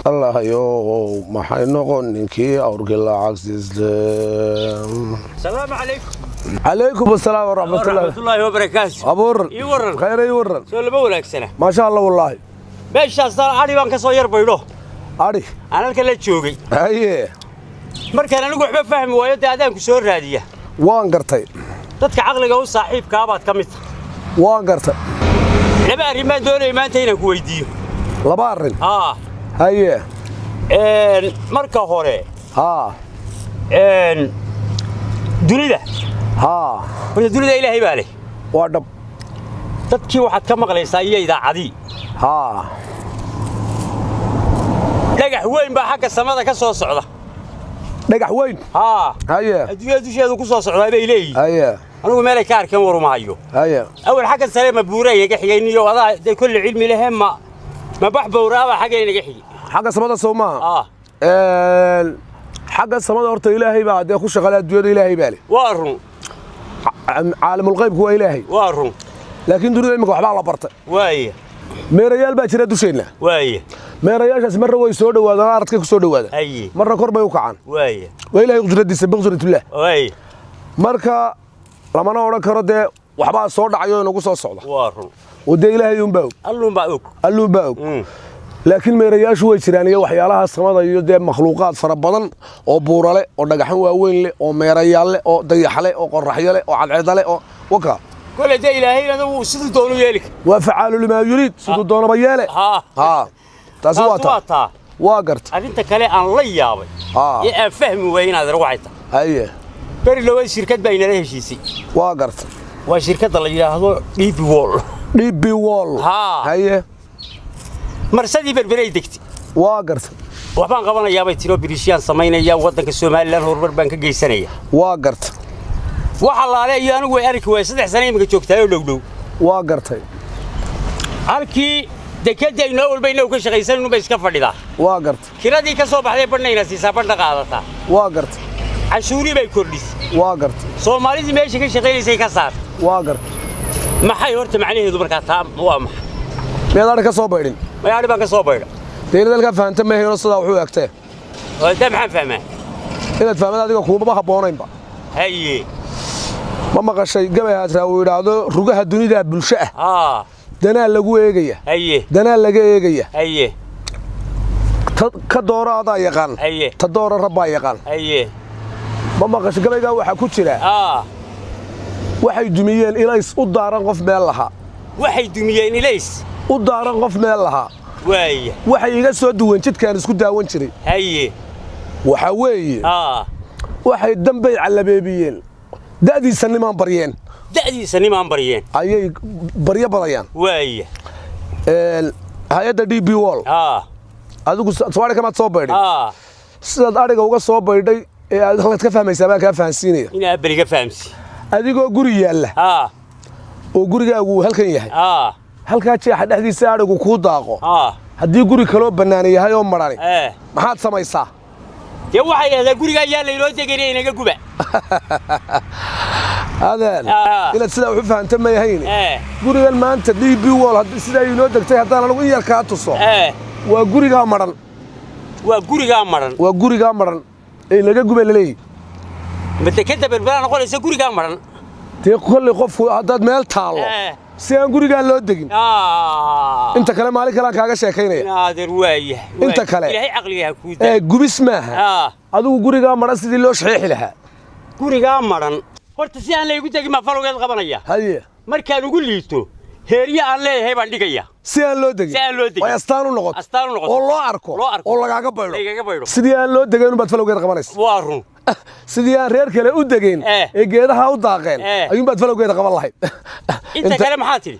الله يو ما حينقون نكي أورك الله عكس السلام عليكم. عليكم السلام ورحمة الله وبركاته. أبور يورن خير يورن سؤال بقولك سنة ما شاء الله والله بيش أصلا عادي بانك صير بيروح عادي أنا الكل تشوقي هاي مركز أنا نقول بفهم ويد هذا كسور هذه وان قرتي تدك عقلك أو صاحب كابات كميت وان قرتي لما ريمان دون ريمان تينا كويديو لبارن هاي مركز هوري دوليدا دوليدا إلهي بالي وادب dadkii waxaad ka maqlaysaa iyo idaacadii dhagax weyn baa xagga samada ka soo socda dhagax weyn haye adduunyada dusheedu ku soo socdaa bay leeyihiin haye anigu meel ay ka arkeen warumahayo haye awal xagga sare ma buuray iga xigayniyo wadaa kulli cilmi lahayn ma bax bowraaba xagga inaga xigi xagga samada Soomaa xagga samada horta ilaahay baa ku shaqalaa adduunyada ilaahay baa leh waa run caalamul qaybku waa ilaahay waa run laakiin dunida imika waxba la bartay waaye meerayaal baa jira dusheena waaye meerayaashaas marra way soo dhawaadaan aradka ku soo dhawaada marra kor bay u kacaan waaye way ilaahay qudradiisa baqsuratullah waaye marka lamana oran karo de waxba soo dhacayo inagu soo socda waa run wada ilaahay un baa allun baa laakiin meerayaashu way jiraan iyo waxyaalaha samada iyo de makhluuqaad fara badan oo buurale oo dhagaxan waaweyn leh oo meerayaal leh oo dayaxle oo qorraxyo leh oo cadceedale oo waka كل ده إلهي هذا وسيد دونه يلك وفعل لما يريد سيد دونه بياله تزواتا واقرت أنت كلا الله يابي يا فهم وين هذا روعته أيه بري لو الشركة بين له شيء واقرت والشركة اللي هذا دي بي وول أيه مرسدي بربري دكتي واقرت وحبان قبنا يابي تيرو بريشيان سمينا يا وطنك السومالي لان هربر بانك جيسانية واقرت waxa la leeyahay anigu way arki way 3 sano imika joogtay oo dhowdhow waa gartay halkii dekada inoo walba inoo ka shaqaysan inuu iska fadhidaa waa gartay kiradii ka soo baxday badnayna siisaa badna qaadata waa gartay cashuuri bay kordhis waa gartay Soomaalida meesha ka shaqaynaysa ka saar waa gartay maxay horta macnaheedu marka taa waa maxay meelaha ka soo baydhin meelaha baan ka soo baydha deeladalka faanta ma heeyo sida wuxuu agtay waa taa maxaan fahmaa inaad fahamada adiga kuuma haboonaynba haye ma maqashay gabayhaas raawo yiraahdo rugaha dunida bulsho ah danaa lagu eegaya danaa laga eegaya ka doorada yaqaan ta doora rabba yaqaan ma maqashay gabayga waxa ku jira waxay dumiyeen ilays u daaran qof meel laha waxay dumiyeen ilays u daaran qof meel laha waaye waxay iga soo duwan jidkaan isku daawan jiray waxa weeye waxay dambay calabeebiyeen داديسا نيمان بريين ayay barya badayaan waaya hay'adda DB Wall adigu sawir kama soo baydhay sidaad ariga uga soo baydhay ee aad halka ka fahmaysaa baan ka fahansiinaya ina bariga fahamsi adigoo guri yaala oo gurigaagu halkan yahay halka jeex dhaxdiisa arigu ku daaqo hadii guri kale oo banaan yahay oo marani maxaad samaysaa dee waxay yiraahdaa guriga yaala inoo deganay inaga guba هذا إلى سلا وحفها أنت ما يهين قولي ما أنت دي بي وول سلا ينود دكتور هذا أنا لو إياك هاتوصو وقولي قامرن وقولي قامرن إيه لقى قبل لي متكتب بالبلان أقول إيش قولي قامرن تقول لي قف هذا مال تالو سيان قولي قال له دقين أنت كلام عليك كلام كاغا شاكيني نادر وايه أنت كلام إلهي عقلي هكودا قبل اسمها هذا قولي قامرن سيدي لو صحيح لها قولي قامرن horta si aan la igu tagi ma falowgeed qabanaya haye markaan ugu liito heeriya aan leeyahay baan dhigaya si aan loo dagin way astaan u noqoto oo loo arko oo lagaaga baydo sidii aan loo dagin baad falowgeed qabanaysaa waa run sidii aan reer kale u dagin ee geedaha u daaqeen ayuun baad falowgeed qaban lahayd inta kale maxaa tiri